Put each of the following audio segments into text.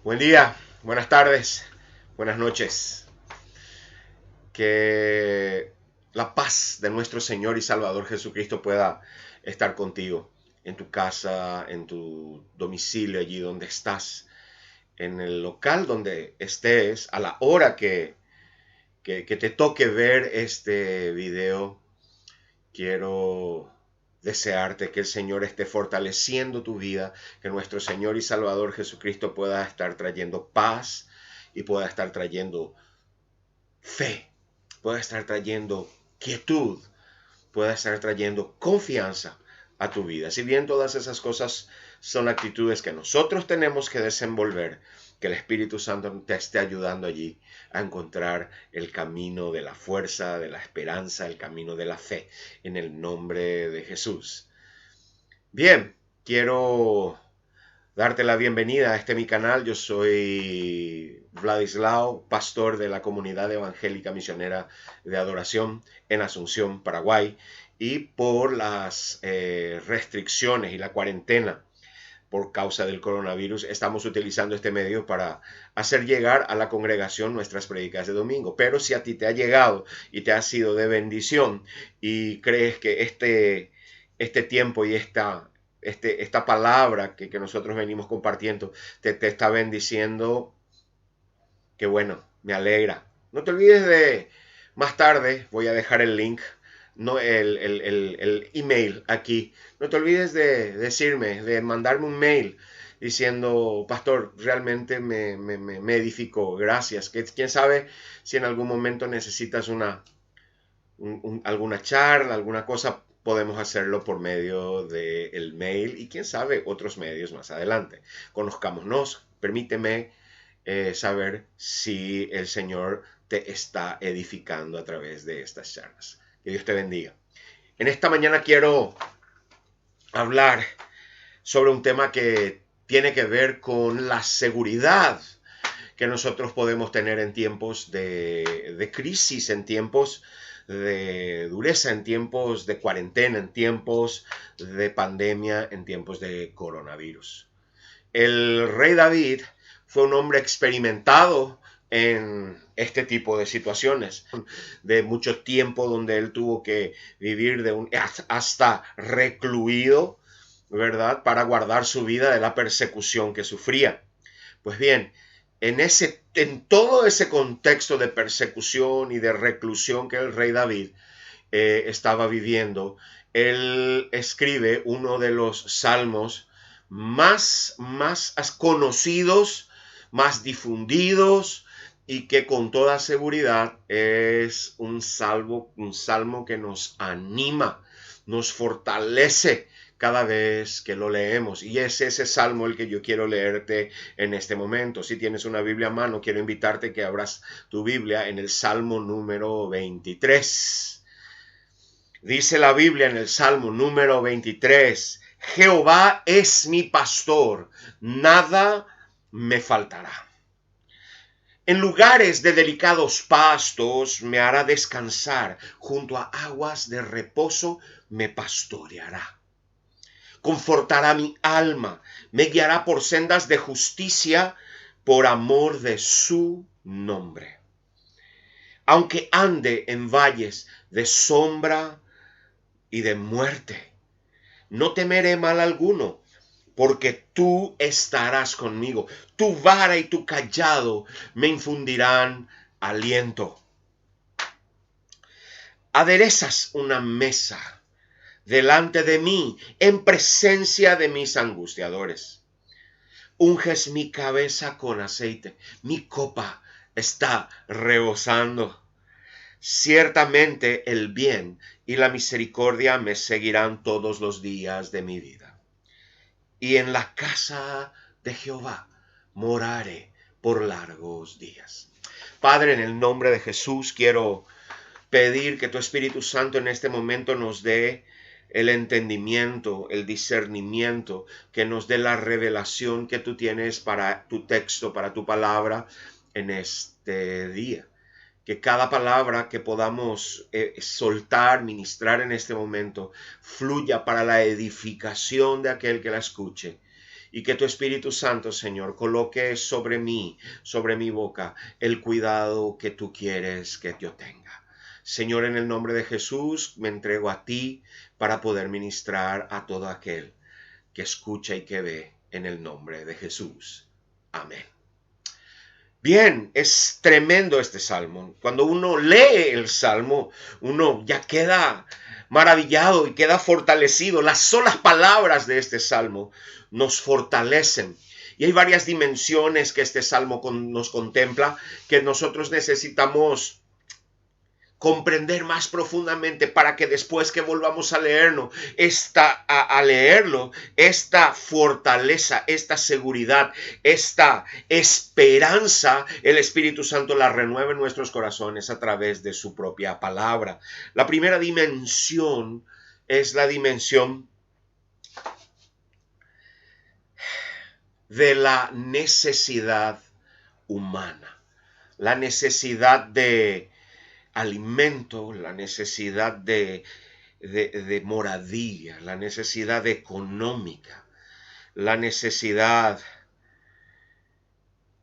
Buen día, buenas tardes, buenas noches. Que la paz de nuestro Señor y Salvador Jesucristo pueda estar contigo en tu casa, en tu domicilio, allí donde estás, en el local donde estés, a la hora que te toque ver este video. Quiero desearte que el Señor esté fortaleciendo tu vida, que nuestro Señor y Salvador Jesucristo pueda estar trayendo paz y pueda estar trayendo fe, pueda estar trayendo quietud, pueda estar trayendo confianza a tu vida. Si bien todas esas cosas son actitudes que nosotros tenemos que desenvolver, que el Espíritu Santo te esté ayudando allí a encontrar el camino de la fuerza, de la esperanza, el camino de la fe, en el nombre de Jesús. Bien, quiero darte la bienvenida a este mi canal. Yo soy Vladislao, pastor de la comunidad evangélica misionera de adoración en Asunción, Paraguay. Y por las restricciones y la cuarentena por causa del coronavirus, estamos utilizando este medio para hacer llegar a la congregación nuestras prédicas de domingo. Pero si a ti te ha llegado y te ha sido de bendición y crees que este tiempo y esta palabra que nosotros venimos compartiendo te está bendiciendo, que bueno, me alegra. No te olvides de, más tarde voy a dejar el link, no el email aquí. No te olvides de decirme, de mandarme un mail diciendo, pastor, realmente me edificó, gracias. Quién sabe si en algún momento necesitas alguna charla, alguna cosa, podemos hacerlo por medio del mail y quién sabe otros medios más adelante. Conozcámonos, permíteme saber si el Señor te está edificando a través de estas charlas. Que Dios te bendiga. En esta mañana quiero hablar sobre un tema que tiene que ver con la seguridad que nosotros podemos tener en tiempos de crisis, en tiempos de dureza, en tiempos de cuarentena, en tiempos de pandemia, en tiempos de coronavirus. El rey David fue un hombre experimentado en este tipo de situaciones, de mucho tiempo donde él tuvo que vivir hasta recluido, ¿verdad? Para guardar su vida de la persecución que sufría. Pues bien, en todo ese contexto de persecución y de reclusión que el rey David estaba viviendo, él escribe uno de los salmos más conocidos, más difundidos y que con toda seguridad es un salmo que nos anima, nos fortalece cada vez que lo leemos. Y es ese salmo el que yo quiero leerte en este momento. Si tienes una Biblia a mano, quiero invitarte a que abras tu Biblia en el Salmo número 23. Dice la Biblia en el Salmo número 23, Jehová es mi pastor, nada me faltará. En lugares de delicados pastos me hará descansar, junto a aguas de reposo me pastoreará. Confortará mi alma, me guiará por sendas de justicia, por amor de su nombre. Aunque ande en valles de sombra y de muerte, no temeré mal alguno, porque tú estarás conmigo. Tu vara y tu cayado me infundirán aliento. Aderezas una mesa delante de mí en presencia de mis angustiadores. Unges mi cabeza con aceite, mi copa está rebosando. Ciertamente el bien y la misericordia me seguirán todos los días de mi vida. Y en la casa de Jehová moraré por largos días. Padre, en el nombre de Jesús quiero pedir que tu Espíritu Santo en este momento nos dé el entendimiento, el discernimiento, que nos dé la revelación que tú tienes para tu texto, para tu palabra en este día. Que cada palabra que podamos soltar, ministrar en este momento, fluya para la edificación de aquel que la escuche y que tu Espíritu Santo, Señor, coloque sobre mí, sobre mi boca, el cuidado que tú quieres que yo tenga. Señor, en el nombre de Jesús, me entrego a ti para poder ministrar a todo aquel que escucha y que ve en el nombre de Jesús. Amén. Bien, es tremendo este salmo. Cuando uno lee el salmo, uno ya queda maravillado y queda fortalecido. Las solas palabras de este salmo nos fortalecen. Y hay varias dimensiones que este salmo nos contempla que nosotros necesitamos comprender más profundamente para que después que volvamos a leerlo, esta fortaleza, esta seguridad, esta esperanza, el Espíritu Santo la renueve en nuestros corazones a través de su propia palabra. La primera dimensión es la dimensión de la necesidad humana, la necesidad de alimento, la necesidad de moradía, la necesidad económica, la necesidad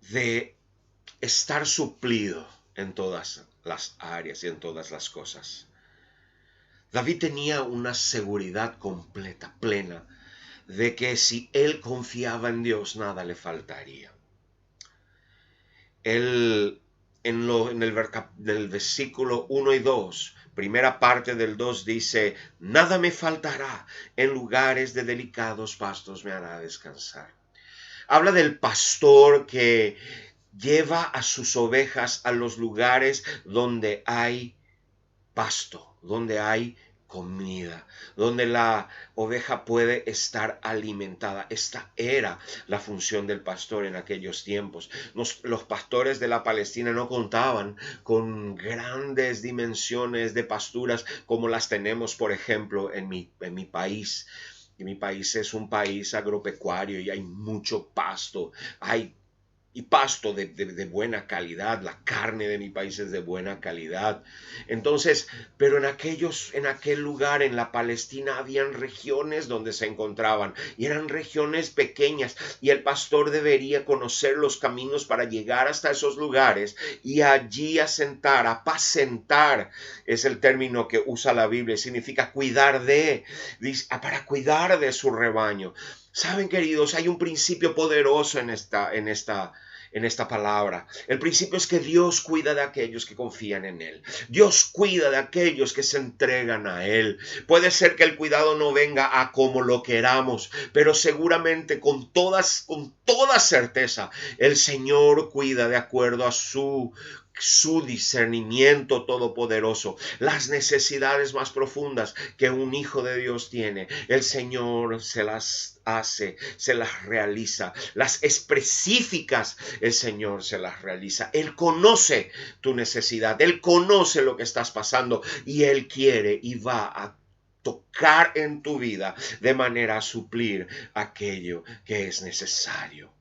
de estar suplido en todas las áreas y en todas las cosas. David tenía una seguridad completa, plena, de que si él confiaba en Dios, nada le faltaría. Él en el versículo 1 y 2, primera parte del 2 dice, nada me faltará, en lugares de delicados pastos me hará descansar. Habla del pastor que lleva a sus ovejas a los lugares donde hay pasto, donde hay comida, donde la oveja puede estar alimentada. Esta era la función del pastor en aquellos tiempos. Los pastores de la Palestina no contaban con grandes dimensiones de pasturas como las tenemos, por ejemplo, en mi país. Y mi país es un país agropecuario y hay mucho pasto, y pasto de buena calidad. La carne de mi país es de buena calidad. Entonces, pero en aquel lugar, en la Palestina, habían regiones donde se encontraban y eran regiones pequeñas y el pastor debería conocer los caminos para llegar hasta esos lugares y allí apacentar, es el término que usa la Biblia, significa para cuidar de su rebaño. Saben, queridos, hay un principio poderoso en esta palabra. El principio es que Dios cuida de aquellos que confían en Él. Dios cuida de aquellos que se entregan a Él. Puede ser que el cuidado no venga a como lo queramos, pero seguramente con toda certeza el Señor cuida de acuerdo a su discernimiento todopoderoso, las necesidades más profundas que un hijo de Dios tiene. El Señor se las hace, se las realiza. Las específicas, el Señor se las realiza. Él conoce tu necesidad, Él conoce lo que estás pasando y Él quiere y va a tocar en tu vida de manera a suplir aquello que es necesario.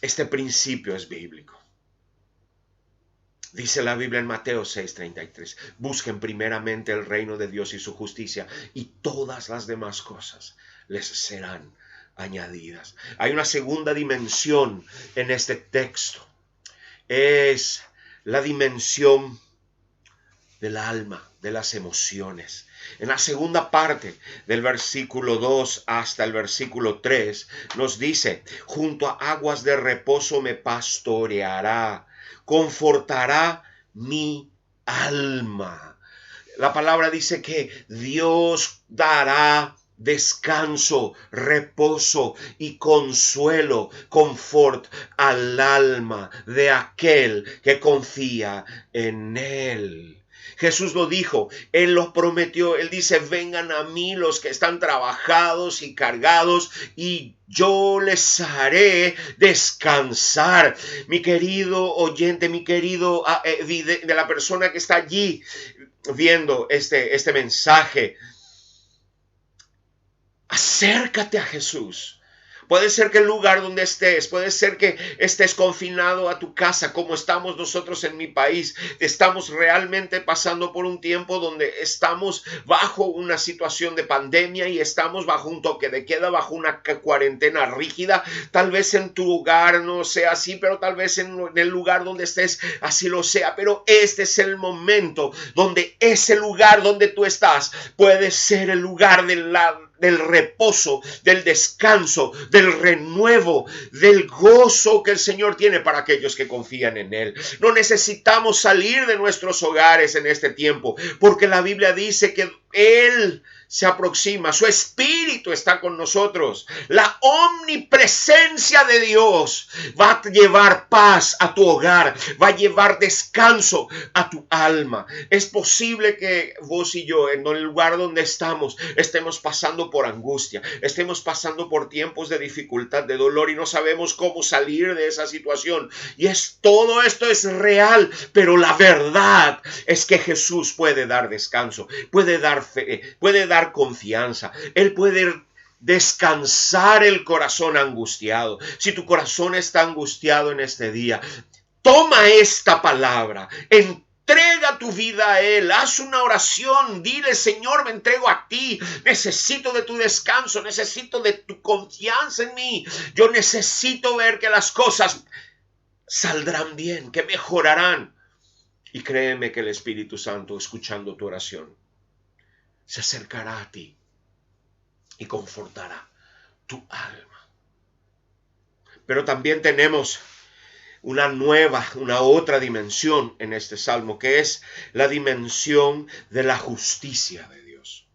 Este principio es bíblico. Dice la Biblia en Mateo 6:33, busquen primeramente el reino de Dios y su justicia y todas las demás cosas les serán añadidas. Hay una segunda dimensión en este texto. Es la dimensión del alma, de las emociones. En la segunda parte del versículo 2 hasta el versículo 3 nos dice, junto a aguas de reposo me pastoreará, confortará mi alma. La palabra dice que Dios dará descanso, reposo y consuelo, confort al alma de aquel que confía en Él. Jesús lo dijo, Él los prometió, Él dice, vengan a mí los que están trabajados y cargados y yo les haré descansar. Mi querido oyente, mi querido de la persona que está allí viendo este mensaje, acércate a Jesús. Puede ser que el lugar donde estés, puede ser que estés confinado a tu casa, como estamos nosotros en mi país. Estamos realmente pasando por un tiempo donde estamos bajo una situación de pandemia y estamos bajo un toque de queda, bajo una cuarentena rígida. Tal vez en tu lugar no sea así, pero tal vez en el lugar donde estés así lo sea. Pero este es el momento donde ese lugar donde tú estás puede ser el lugar del reposo, del descanso, del renuevo, del gozo que el Señor tiene para aquellos que confían en Él. No necesitamos salir de nuestros hogares en este tiempo, porque la Biblia dice que Él se aproxima, su espíritu está con nosotros. La omnipresencia de Dios va a llevar paz a tu hogar, va a llevar descanso a tu alma. Es posible que vos y yo, en el lugar donde estamos pasando por angustia, estemos pasando por tiempos de dificultad, de dolor y no sabemos cómo salir de esa situación. Y todo esto es real, pero la verdad es que Jesús puede dar descanso, puede dar fe, puede dar confianza. Él puede descansar el corazón angustiado. Si tu corazón está angustiado en este día, toma esta palabra, entrega tu vida a Él, haz una oración, dile: Señor, me entrego a ti, necesito de tu descanso, necesito de tu confianza en mí, yo necesito ver que las cosas saldrán bien, que mejorarán. Y créeme que el Espíritu Santo, escuchando tu oración, se acercará a ti y confortará tu alma. Pero también tenemos una otra dimensión en este salmo, que es la dimensión de la justicia de Dios.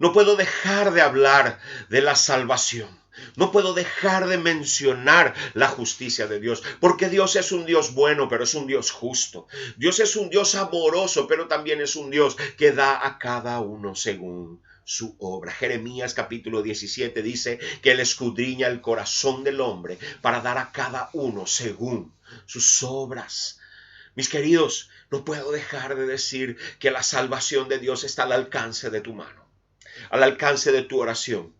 No puedo dejar de hablar de la salvación. No puedo dejar de mencionar la justicia de Dios, porque Dios es un Dios bueno, pero es un Dios justo. Dios es un Dios amoroso, pero también es un Dios que da a cada uno según su obra. Jeremías capítulo 17 dice que Él escudriña el corazón del hombre para dar a cada uno según sus obras. Mis queridos, no puedo dejar de decir que la salvación de Dios está al alcance de tu mano, al alcance de tu oración.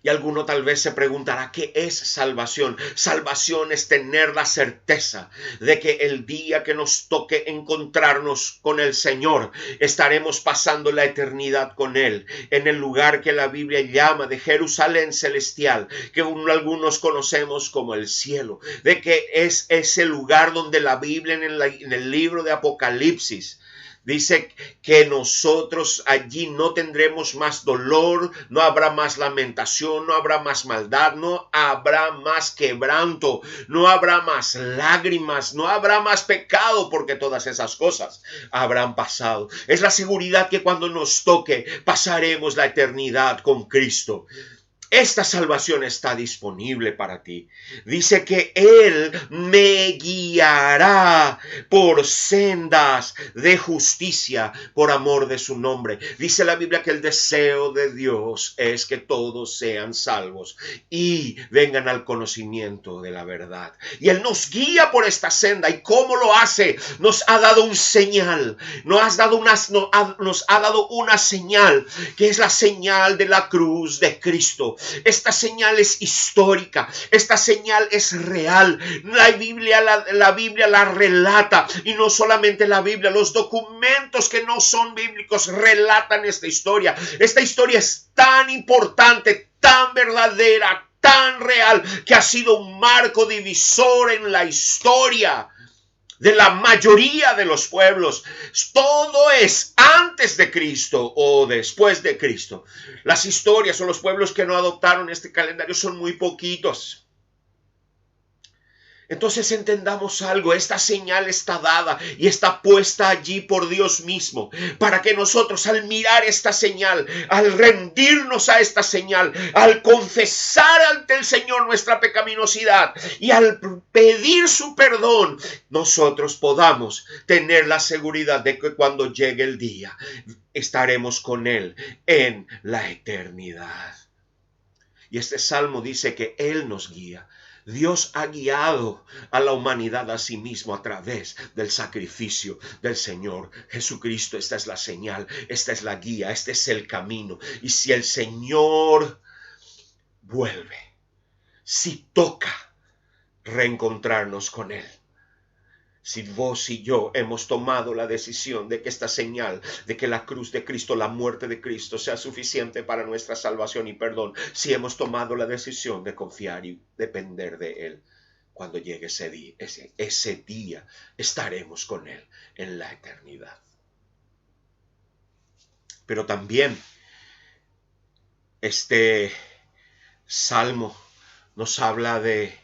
Y alguno tal vez se preguntará: ¿qué es salvación? Salvación es tener la certeza de que el día que nos toque encontrarnos con el Señor, estaremos pasando la eternidad con Él, en el lugar que la Biblia llama de Jerusalén celestial, que algunos conocemos como el cielo, de que es ese lugar donde la Biblia en el libro de Apocalipsis dice que nosotros allí no tendremos más dolor, no habrá más lamentación, no habrá más maldad, no habrá más quebranto, no habrá más lágrimas, no habrá más pecado, porque todas esas cosas habrán pasado. Es la seguridad que cuando nos toque pasaremos la eternidad con Cristo. Esta salvación está disponible para ti. Dice que Él me guiará por sendas de justicia por amor de su nombre. Dice la Biblia que el deseo de Dios es que todos sean salvos y vengan al conocimiento de la verdad. Y Él nos guía por esta senda. ¿Y cómo lo hace? Nos ha dado un señal. Nos ha dado una señal, que es la señal de la cruz de Cristo. Esta señal es histórica, esta señal es real. La Biblia la relata, y no solamente la Biblia, los documentos que no son bíblicos relatan esta historia. Esta historia es tan importante, tan verdadera, tan real, que ha sido un marco divisor en la historia de la mayoría de los pueblos. Todo es antes de Cristo o después de Cristo. Las historias o los pueblos que no adoptaron este calendario son muy poquitos. Entonces entendamos algo: esta señal está dada y está puesta allí por Dios mismo, para que nosotros, al mirar esta señal, al rendirnos a esta señal, al confesar ante el Señor nuestra pecaminosidad y al pedir su perdón, nosotros podamos tener la seguridad de que cuando llegue el día estaremos con Él en la eternidad. Y este salmo dice que Él nos guía. Dios ha guiado a la humanidad a sí mismo a través del sacrificio del Señor Jesucristo. Esta es la señal, esta es la guía, este es el camino. Y si el Señor vuelve, si toca reencontrarnos con Él. Si vos y yo hemos tomado la decisión de que esta señal, de que la cruz de Cristo, la muerte de Cristo sea suficiente para nuestra salvación y perdón, si hemos tomado la decisión de confiar y depender de Él, cuando llegue ese día estaremos con Él en la eternidad. Pero también este salmo nos habla de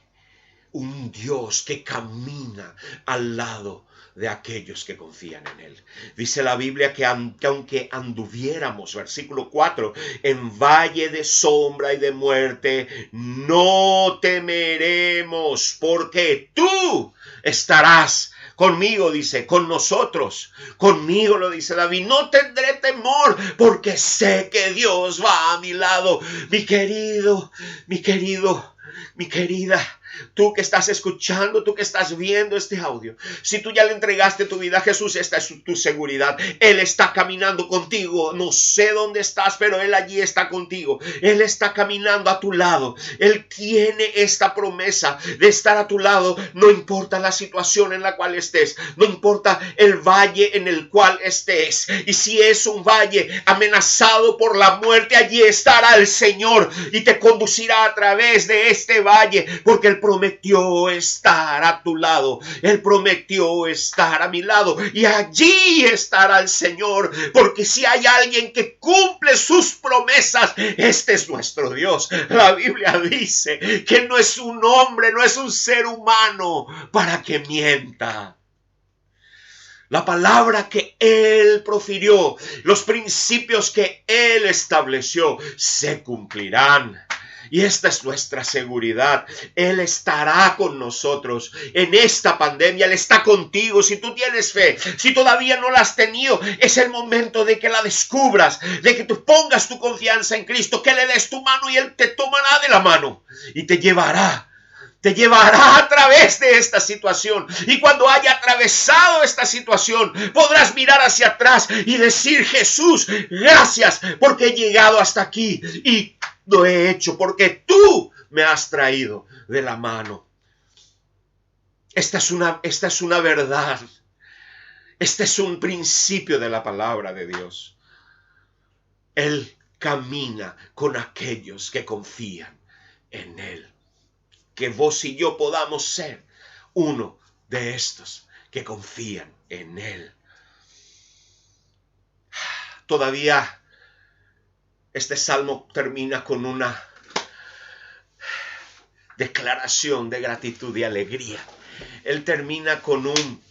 un Dios que camina al lado de aquellos que confían en Él. Dice la Biblia que aunque anduviéramos, versículo 4, en valle de sombra y de muerte, no temeremos, porque tú estarás conmigo, dice, con nosotros. Conmigo, lo dice David, no tendré temor, porque sé que Dios va a mi lado. Mi querido, mi querida, tú que estás escuchando, tú que estás viendo este audio, si tú ya le entregaste tu vida a Jesús, esta es tu seguridad. Él está caminando contigo. No sé dónde estás, pero Él allí está contigo. Él está caminando a tu lado. Él tiene esta promesa de estar a tu lado. No importa la situación en la cual estés, no importa el valle en el cual estés. Y si es un valle amenazado por la muerte, allí estará el Señor y te conducirá a través de este valle, porque Él prometió estar a tu lado. Él prometió estar a mi lado y allí estará el Señor, porque si hay alguien que cumple sus promesas, este es nuestro Dios. La Biblia dice que no es un hombre, no es un ser humano para que mienta. La palabra que Él profirió, los principios que Él estableció, se cumplirán. Y esta es nuestra seguridad. Él estará con nosotros en esta pandemia. Él está contigo. Si tú tienes fe, si todavía no la has tenido, es el momento de que la descubras, de que tú pongas tu confianza en Cristo, que le des tu mano y Él te tomará de la mano y te llevará a través de esta situación. Y cuando haya atravesado esta situación, podrás mirar hacia atrás y decir: Jesús, gracias porque he llegado hasta aquí y lo he hecho porque tú me has traído de la mano. Esta es una verdad. Este es un principio de la palabra de Dios. Él camina con aquellos que confían en Él. Que vos y yo podamos ser uno de estos que confían en Él. Todavía este salmo termina con una declaración de gratitud y alegría. Él termina con un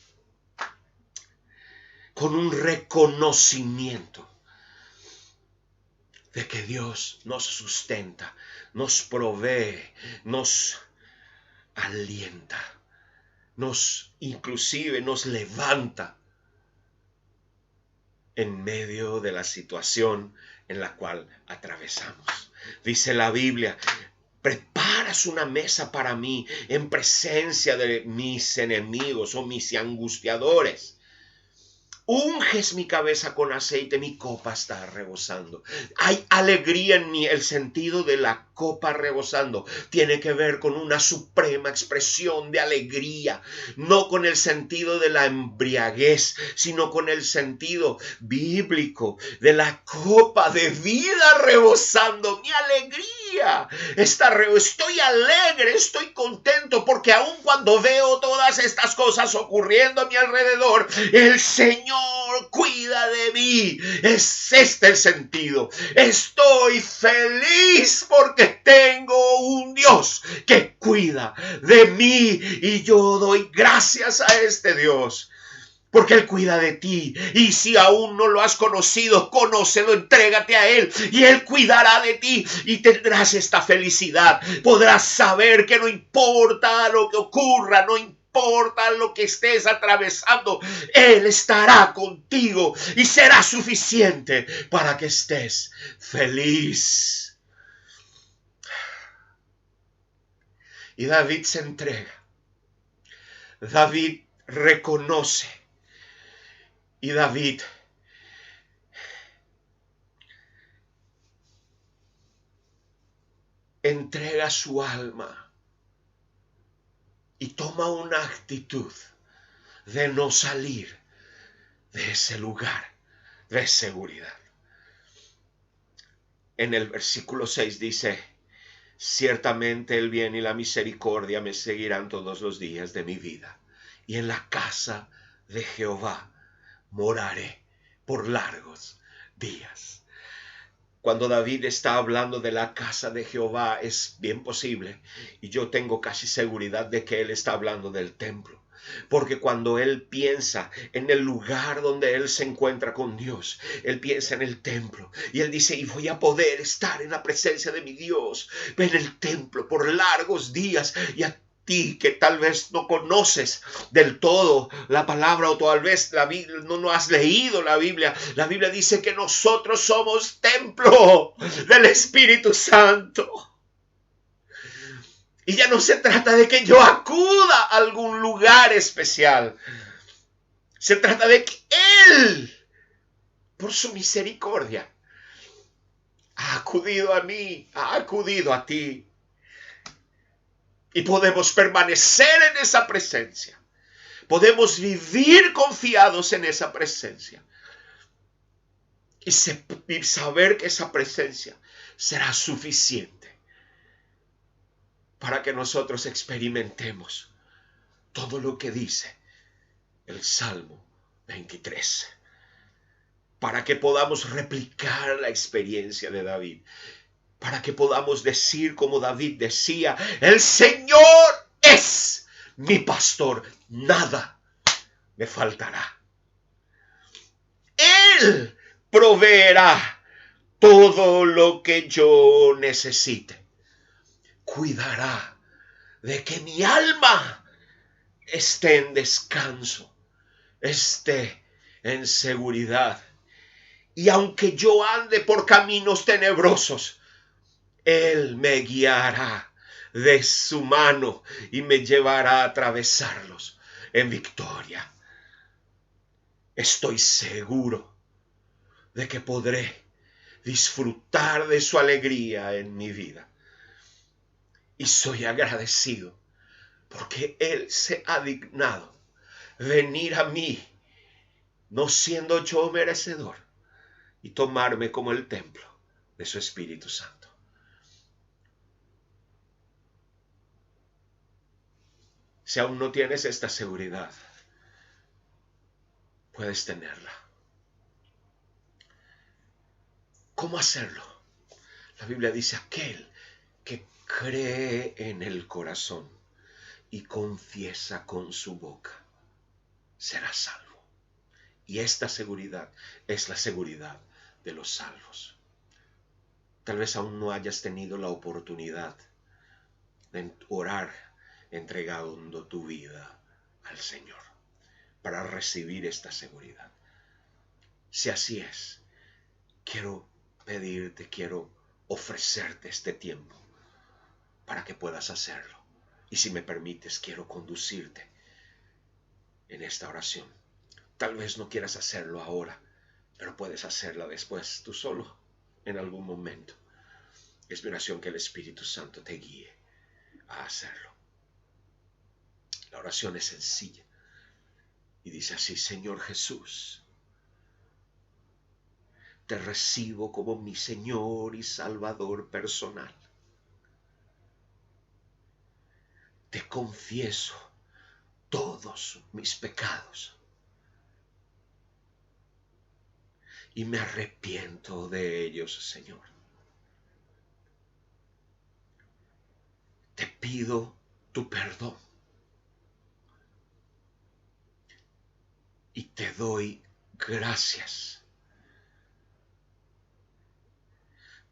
reconocimiento de que Dios nos sustenta, nos provee, nos alienta, inclusive nos levanta en medio de la situación en la cual atravesamos. Dice la Biblia: preparas una mesa para mí en presencia de mis enemigos o mis angustiadores. Unges mi cabeza con aceite, mi copa está rebosando. Hay alegría en mí. El sentido de la copa rebosando tiene que ver con una suprema expresión de alegría, no con el sentido de la embriaguez, sino con el sentido bíblico de la copa de vida rebosando. Mi alegría estoy alegre, estoy contento, porque aun cuando veo todas estas cosas ocurriendo a mi alrededor, el Señor cuida de mí. Es este el sentido. Estoy feliz porque tengo un Dios que cuida de mí y yo doy gracias a este Dios, porque Él cuida de ti. Y si aún no lo has conocido, conócelo, entrégate a Él y Él cuidará de ti y tendrás esta felicidad. Podrás saber que no importa lo que ocurra, no importa lo que estés atravesando, Él estará contigo y será suficiente para que estés feliz. Y David se entrega. David reconoce. Y David entrega su alma y toma una actitud de no salir de ese lugar de seguridad. En el versículo 6 dice: ciertamente el bien y la misericordia me seguirán todos los días de mi vida, y en la casa de Jehová moraré por largos días. Cuando David está hablando de la casa de Jehová, es bien posible, y yo tengo casi seguridad de que él está hablando del templo. Porque cuando él piensa en el lugar donde él se encuentra con Dios, él piensa en el templo. Y él dice: y voy a poder estar en la presencia de mi Dios en el templo por largos días. Y a ti que tal vez no conoces del todo la palabra, o tal vez la Biblia, no has leído la Biblia dice que nosotros somos templo del Espíritu Santo. Y ya no se trata de que yo acuda a algún lugar especial. Se trata de que Él, por su misericordia, ha acudido a mí, ha acudido a ti. Y podemos permanecer en esa presencia. Podemos vivir confiados en esa presencia. Y saber que esa presencia será suficiente para que nosotros experimentemos todo lo que dice el Salmo 23. Para que podamos replicar la experiencia de David. Para que podamos decir como David decía: el Señor es mi pastor, nada me faltará. Él proveerá todo lo que yo necesite. Cuidará de que mi alma esté en descanso, esté en seguridad. Y aunque yo ande por caminos tenebrosos, Él me guiará de su mano y me llevará a atravesarlos en victoria. Estoy seguro de que podré disfrutar de su alegría en mi vida. Y soy agradecido porque Él se ha dignado venir a mí, no siendo yo merecedor, y tomarme como el templo de su Espíritu Santo. Si aún no tienes esta seguridad, puedes tenerla. ¿Cómo hacerlo? La Biblia dice: aquel que cree en el corazón y confiesa con su boca será salvo. Y esta seguridad es la seguridad de los salvos. Tal vez aún no hayas tenido la oportunidad de orar entregando tu vida al Señor para recibir esta seguridad. Si así es, quiero pedirte, quiero ofrecerte este tiempo para que puedas hacerlo. Y si me permites, quiero conducirte en esta oración. Tal vez no quieras hacerlo ahora, pero puedes hacerla después, tú solo, en algún momento. Es mi oración que el Espíritu Santo te guíe a hacerlo. La oración es sencilla y dice así: Señor Jesús, te recibo como mi Señor y Salvador personal. Te confieso todos mis pecados y me arrepiento de ellos, Señor. Te pido tu perdón y te doy gracias,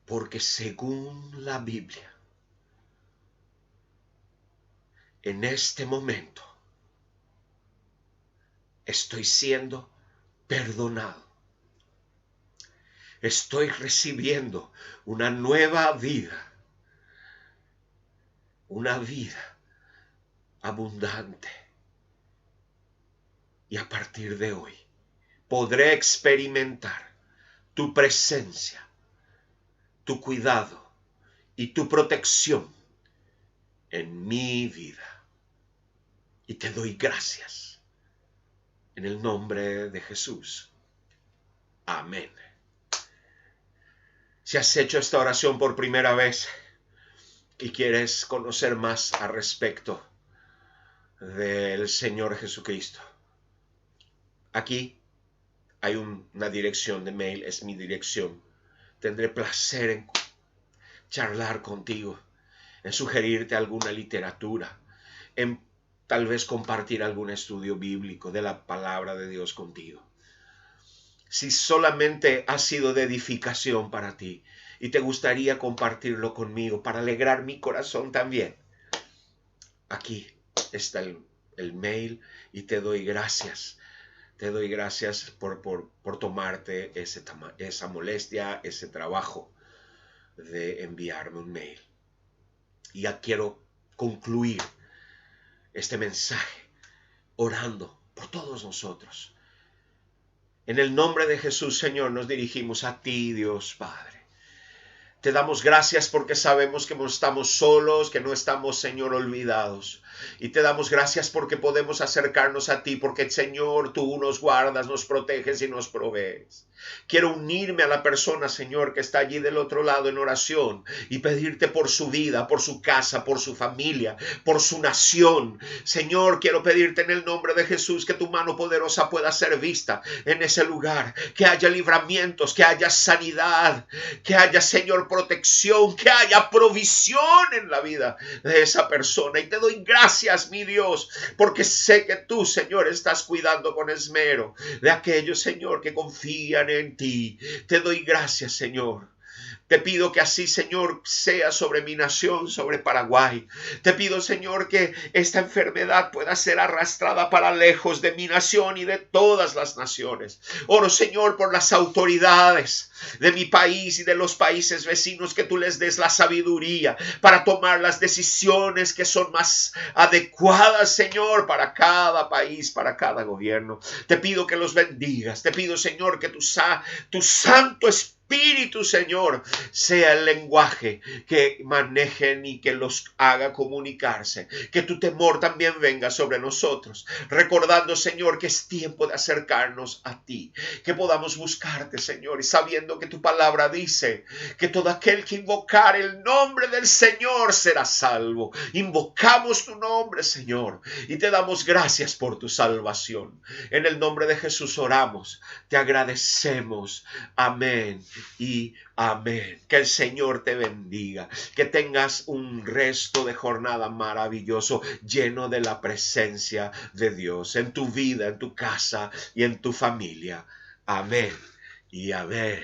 porque según la Biblia, en este momento estoy siendo perdonado. Estoy recibiendo una nueva vida, una vida abundante. Y a partir de hoy podré experimentar tu presencia, tu cuidado y tu protección en mi vida. Y te doy gracias en el nombre de Jesús. Amén. Si has hecho esta oración por primera vez y quieres conocer más al respecto del Señor Jesucristo, aquí hay una dirección de mail, es mi dirección. Tendré placer en charlar contigo, en sugerirte alguna literatura, en tal vez compartir algún estudio bíblico de la palabra de Dios contigo. Si solamente ha sido de edificación para ti y te gustaría compartirlo conmigo para alegrar mi corazón también, aquí está el mail y te doy gracias. Te doy gracias por tomarte esa molestia, ese trabajo de enviarme un mail. Y ya quiero concluir este mensaje orando por todos nosotros. En el nombre de Jesús, Señor, nos dirigimos a ti, Dios Padre. Te damos gracias porque sabemos que no estamos solos, que no estamos, Señor, olvidados. Y te damos gracias porque podemos acercarnos a ti, porque, Señor, tú nos guardas, nos proteges y nos provees. Quiero unirme a la persona, Señor, que está allí del otro lado en oración y pedirte por su vida, por su casa, por su familia, por su nación. Señor, quiero pedirte en el nombre de Jesús que tu mano poderosa pueda ser vista en ese lugar, que haya libramientos, que haya sanidad, que haya, Señor, protección, que haya provisión en la vida de esa persona. Y te doy gracias, mi Dios, porque sé que tú, Señor, estás cuidando con esmero de aquellos, Señor, que confían en ti. Te doy gracias, Señor. Te pido que así, Señor, sea sobre mi nación, sobre Paraguay. Te pido, Señor, que esta enfermedad pueda ser arrastrada para lejos de mi nación y de todas las naciones. Oro, Señor, por las autoridades de mi país y de los países vecinos, que tú les des la sabiduría para tomar las decisiones que son más adecuadas, Señor, para cada país, para cada gobierno. Te pido que los bendigas. Te pido, Señor, que tu Santo Espíritu, Señor, sea el lenguaje que manejen y que los haga comunicarse. Que tu temor también venga sobre nosotros, recordando, Señor, que es tiempo de acercarnos a ti, que podamos buscarte, Señor, y sabiendo que tu palabra dice que todo aquel que invocar el nombre del Señor será salvo. Invocamos tu nombre, Señor, y te damos gracias por tu salvación. En el nombre de Jesús oramos, te agradecemos. Amén y amén. Que el Señor te bendiga, que tengas un resto de jornada maravilloso, lleno de la presencia de Dios en tu vida, en tu casa y en tu familia. Amén y amén.